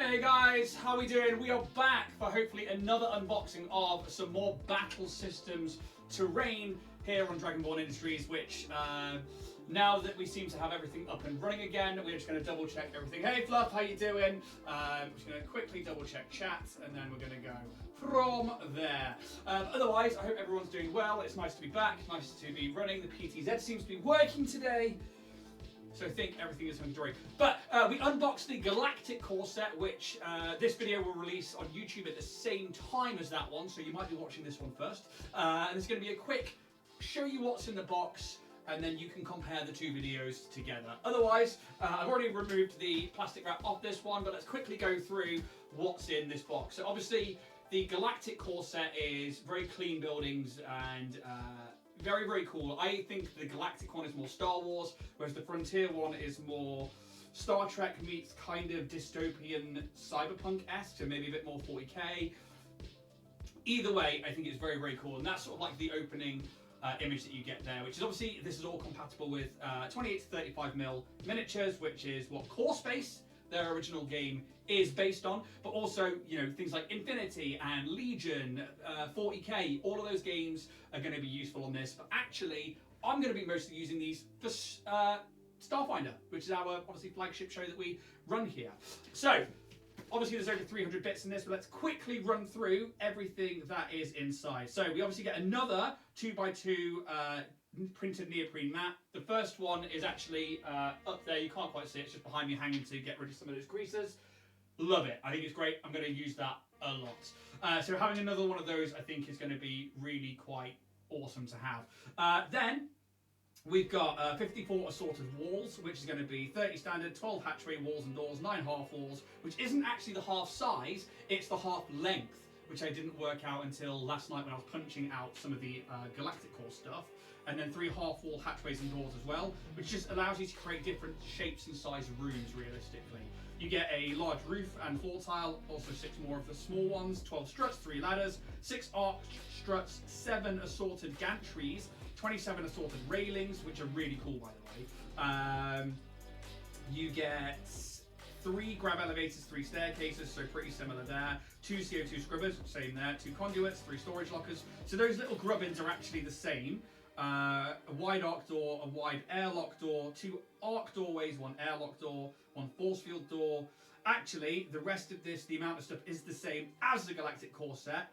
Hey guys, how are we doing? We are back for hopefully another unboxing of some more Battle Systems Terrain here on Dragonborn Industries, which now that we seem to have everything up and running again, we're just going to double check everything. Hey Fluff, how you doing? I'm just going to quickly double check chat and then we're going to go from there. Otherwise, I hope everyone's doing well. It's nice to be back, nice to be running. The PTZ seems to be working today. So I think everything is hunky-dory. But we unboxed the Galactic core set, which this video will release on YouTube at the same time as that one, so you might be watching this one first. And it's going to be a quick show you what's in the box, and then you can compare the two videos together. Otherwise, I've already removed the plastic wrap off this one, but let's quickly go through what's in this box. So obviously, the Galactic core set is very clean buildings and very, very cool. I think the Galactic one is more Star Wars, whereas the Frontier one is more Star Trek meets kind of dystopian cyberpunk-esque, so maybe a bit more 40k. Either way, I think it's very, very cool, and that's sort of like the opening image that you get there, which is obviously, this is all compatible with 28 to 35mm miniatures, which is what Core Space, their original game, is based on, but also, you know, things like Infinity and Legion, 40k, all of those games are going to be useful on this, but actually, I'm going to be mostly using these for Starfinder, which is our, obviously, flagship show that we run here. So, obviously there's over 300 bits in this, but let's quickly run through everything that is inside. So, we obviously get another 2x2 printed neoprene mat. The first one is actually up there, you can't quite see it, it's just behind me hanging to get rid of some of those creases. Love it, I think it's great, I'm going to use that a lot. So having another one of those I think is going to be really quite awesome to have. Then we've got 54 assorted walls, which is going to be 30 standard, 12 hatchway walls and doors, 9 half walls, which isn't actually the half size, it's the half length, which I didn't work out until last night when I was punching out some of the Galactic core stuff. And then 3 half-wall hatchways and doors as well, which just allows you to create different shapes and size of rooms realistically. You get a large roof and floor tile, also 6 more of the small ones, 12 struts, 3 ladders, 6 arched struts, 7 assorted gantries, 27 assorted railings, which are really cool by the way. You get 3 grab elevators, 3 staircases, so pretty similar there. 2 CO2 scrubbers, same there. 2 conduits, 3 storage lockers. So those little grubbins are actually the same. A wide arc door, a wide airlock door, 2 arc doorways, 1 airlock door, 1 force field door. Actually, the rest of this, the amount of stuff is the same as the Galactic core set.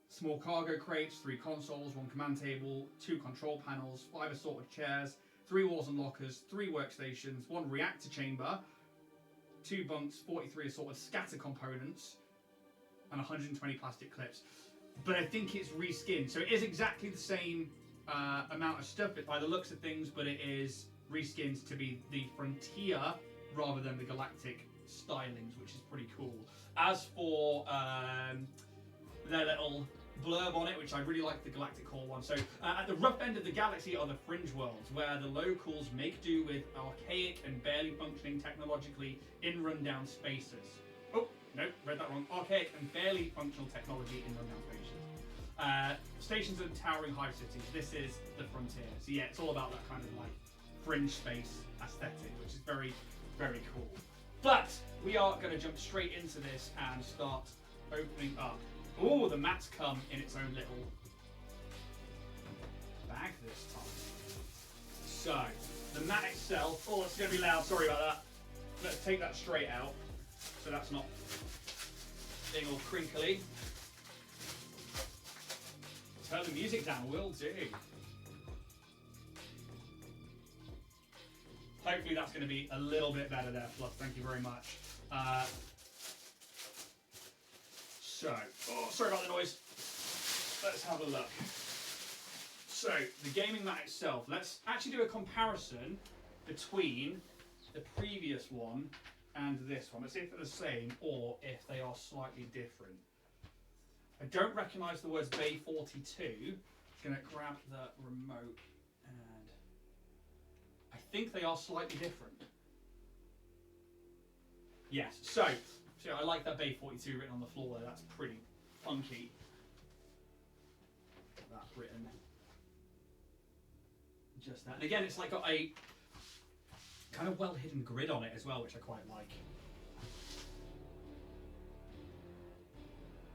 Small cargo crates, 3 consoles, 1 command table, 2 control panels, 5 assorted chairs, 3 walls and lockers, 3 workstations, 1 reactor chamber, 2 bunks, 43 assorted scatter components, and 120 plastic clips. But I think it's reskinned, so it is exactly the same amount of stuff by the looks of things, but it is reskinned to be the Frontier rather than the Galactic stylings, which is pretty cool. As for their little blurb on it, which I really like the Galactic core one. So at the rough end of the galaxy are the fringe worlds, where the locals make do with archaic and barely functioning technologically in rundown spaces. Oh, no, read that wrong. Archaic and barely functional technology in rundown spaces. Stations of towering hive cities. This is the Frontier. So yeah, it's all about that kind of like fringe space aesthetic, which is very, very cool. But we are going to jump straight into this and start opening up. Oh, the mats come in its own little bag this time. So, the mat itself, oh, it's going to be loud, sorry about that. Let's take that straight out, so that's not being all crinkly. Turn the music down, will do. Hopefully that's going to be a little bit better there, Fluff, thank you very much. Oh, sorry about the noise. Let's have a look. So, the gaming mat itself, let's actually do a comparison between the previous one and this one. Let's see if they're the same or if they are slightly different. I don't recognise the words Bay 42. I'm going to grab the remote and I think they are slightly different. Yes, so I like that Bay 42 written on the floor there, that's pretty funky. That written just that. And again, it's like got a kind of well hidden grid on it as well, which I quite like.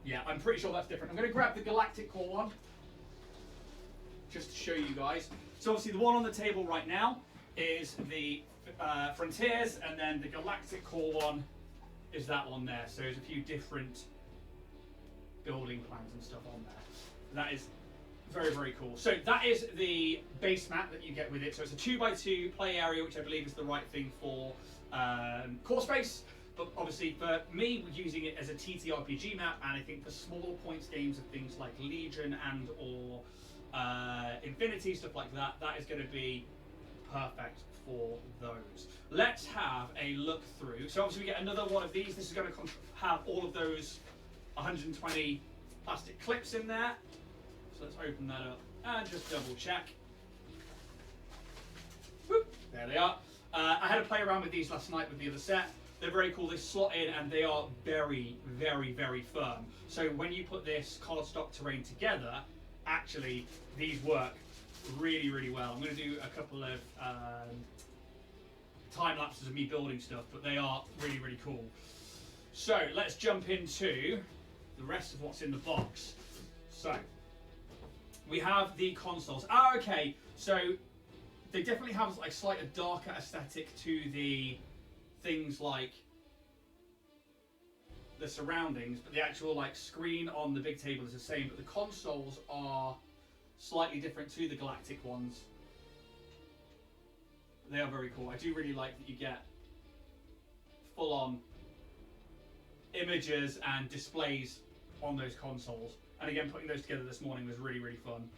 Yeah, I'm pretty sure that's different. I'm going to grab the Galactic Core one, just to show you guys. So obviously the one on the table right now is the Frontiers, and then the Galactic Core one is that one there. So there's a few different building plans and stuff on there. That is very, very cool. So that is the base map that you get with it. So it's a 2x2 play area, which I believe is the right thing for core space. But obviously for me, we're using it as a TTRPG map, and I think for smaller points games of things like Legion and or Infinity, stuff like that, that is going to be perfect for those. Let's have a look through. So obviously we get another one of these. This is going to have all of those 120 plastic clips in there. So let's open that up and just double check. Whoop, there they are. I had a play around with these last night with the other set. They're very cool. They slot in and they are very, very, very firm. So when you put this collar stock terrain together, actually these work really, really well. I'm going to do a couple of time lapses of me building stuff, but they are really, really cool. So let's jump into the rest of what's in the box. So we have the consoles. Okay, so they definitely have like slightly darker aesthetic to the things like the surroundings, but the actual like screen on the big table is the same, but the consoles are slightly different to the Galactic ones. They are very cool. I do really like that you get full-on images and displays on those consoles. And again, putting those together this morning was really, really fun.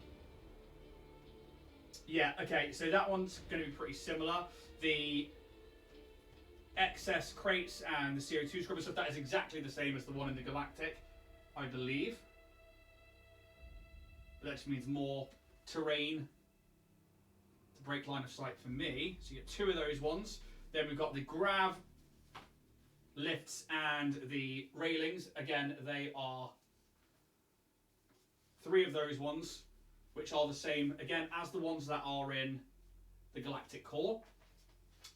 Yeah, okay, so that one's going to be pretty similar. The excess crates and the CO2 scrubber stuff, that is exactly the same as the one in the Galactic, I believe. That just means more terrain to break line of sight for me. So you get two of those ones. Then we've got the grav lifts and the railings. Again, they are three of those ones, which are the same, again, as the ones that are in the Galactic Core.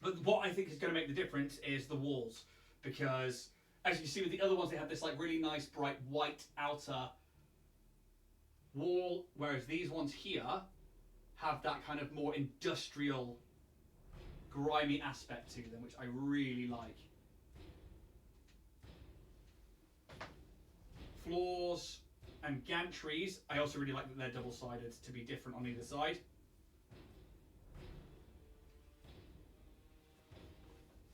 But what I think is going to make the difference is the walls, because as you see with the other ones, they have this like really nice bright white outer wall, whereas these ones here have that kind of more industrial, grimy aspect to them, which I really like. Floors and gantries, I also really like that they're double-sided to be different on either side.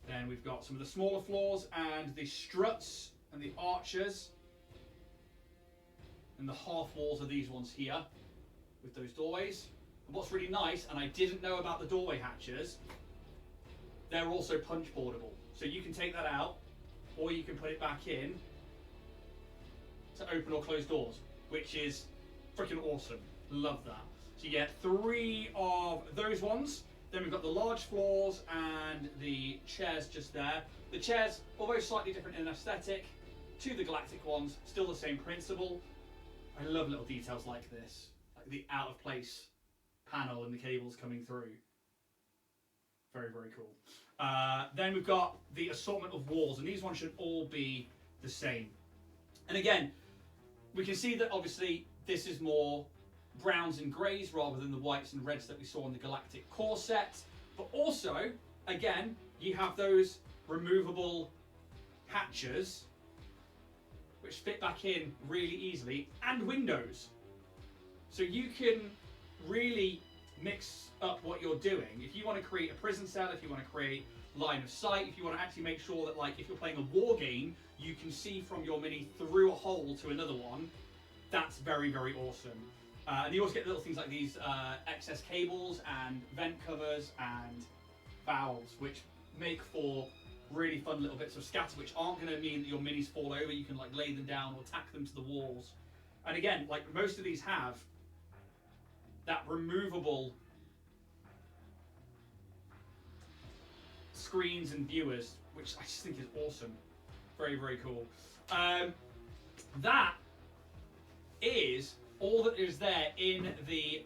Then we've got some of the smaller floors and the struts and the arches and the half walls of these ones here with those doorways. And what's really nice, and I didn't know about the doorway hatches, they're also punch boardable. So you can take that out or you can put it back in to open or close doors, which is freaking awesome. Love that. So you get three of those ones. Then we've got the large floors and the chairs just there. The chairs, although slightly different in aesthetic to the Galactic ones, still the same principle. I love little details like this, like the out of place panel and the cables coming through. Very, very cool. Then we've got the assortment of walls, and these ones should all be the same. And again, we can see that obviously this is more browns and greys rather than the whites and reds that we saw in the Galactic Core set. But also, again, you have those removable hatches which fit back in really easily, and windows. So you can really mix up what you're doing. If you want to create a prison cell, if you want to create line of sight, if you want to actually make sure that, like, if you're playing a war game, you can see from your mini through a hole to another one, that's very, very awesome. And you also get little things like these excess cables and vent covers and valves, which make for really fun little bits of scatter, which aren't going to mean that your minis fall over. You can like lay them down or tack them to the walls. And again, like most of these have that removable screens and viewers, which I just think is awesome. Very, very cool. That is all that is there in the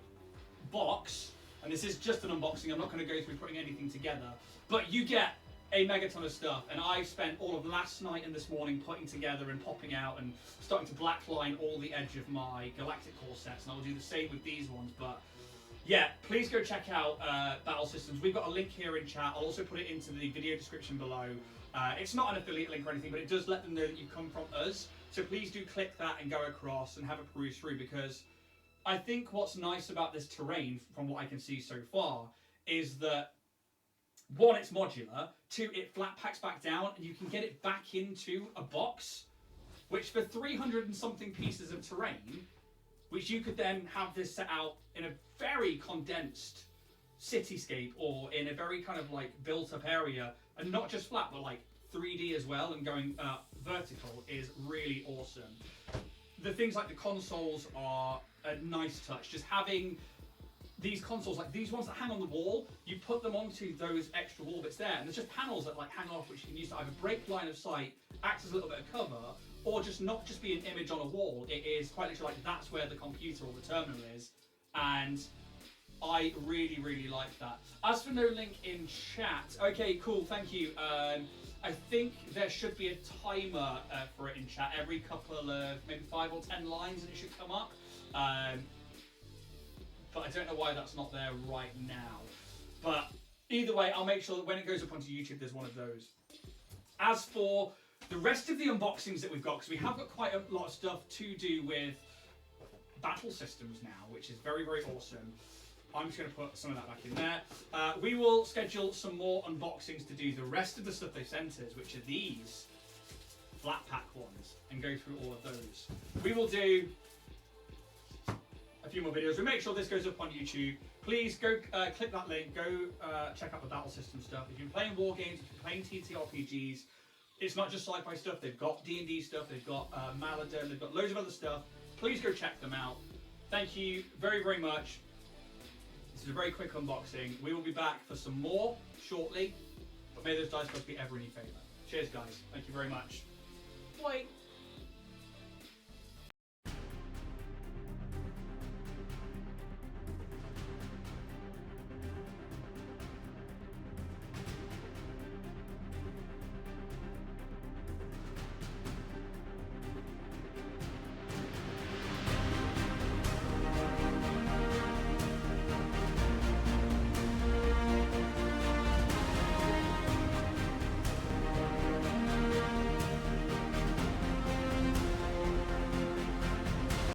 box. And this is just an unboxing. I'm not going to go through putting anything together. But you get a megaton of stuff, and I spent all of last night and this morning putting together and popping out and starting to blackline all the edge of my Galactic core sets, and I'll do the same with these ones. But yeah, please go check out Battle Systems. We've got a link here in chat. I'll also put it into the video description below. It's not an affiliate link or anything, but it does let them know that you come from us. So please do click that and go across and have a peruse through, because I think what's nice about this terrain, from what I can see so far, is that one, it's modular. Two, it flat packs back down, and you can get it back into a box, which for 300 and something pieces of terrain, which you could then have this set out in a very condensed cityscape or in a very kind of like built up area, and not just flat, but like 3D as well, and going vertical, is really awesome. The things like the consoles are a nice touch. Just having these consoles, like these ones that hang on the wall, you put them onto those extra wall bits there, and there's just panels that like hang off, which you can use to either break line of sight, act as a little bit of cover, or just not just be an image on a wall. It is quite literally like that's where the computer or the terminal is, and I really, really like that. As for no link in chat, okay, cool, thank you. I think there should be a timer for it in chat every couple of maybe 5 or 10 lines, and it should come up. But I don't know why that's not there right now. But either way, I'll make sure that when it goes up onto YouTube, there's one of those. As for the rest of the unboxings that we've got, because we have got quite a lot of stuff to do with battle systems now, which is very, very awesome. I'm just going to put some of that back in there. We will schedule some more unboxings to do the rest of the stuff they sent us, which are these flat pack ones, and go through all of those. We will do a few more videos. We'll make sure this goes up on YouTube. Please go click that link, go check out the battle system stuff. If you're playing war games, if you're playing TTRPGs, it's not just sci-fi stuff. They've got D&D stuff, they've got Maladin, they've got loads of other stuff. Please go check them out. Thank you very, very much. This is a very quick unboxing. We will be back for some more shortly, but may those dice gods be ever in your favour. Cheers, guys. Thank you very much. Bye.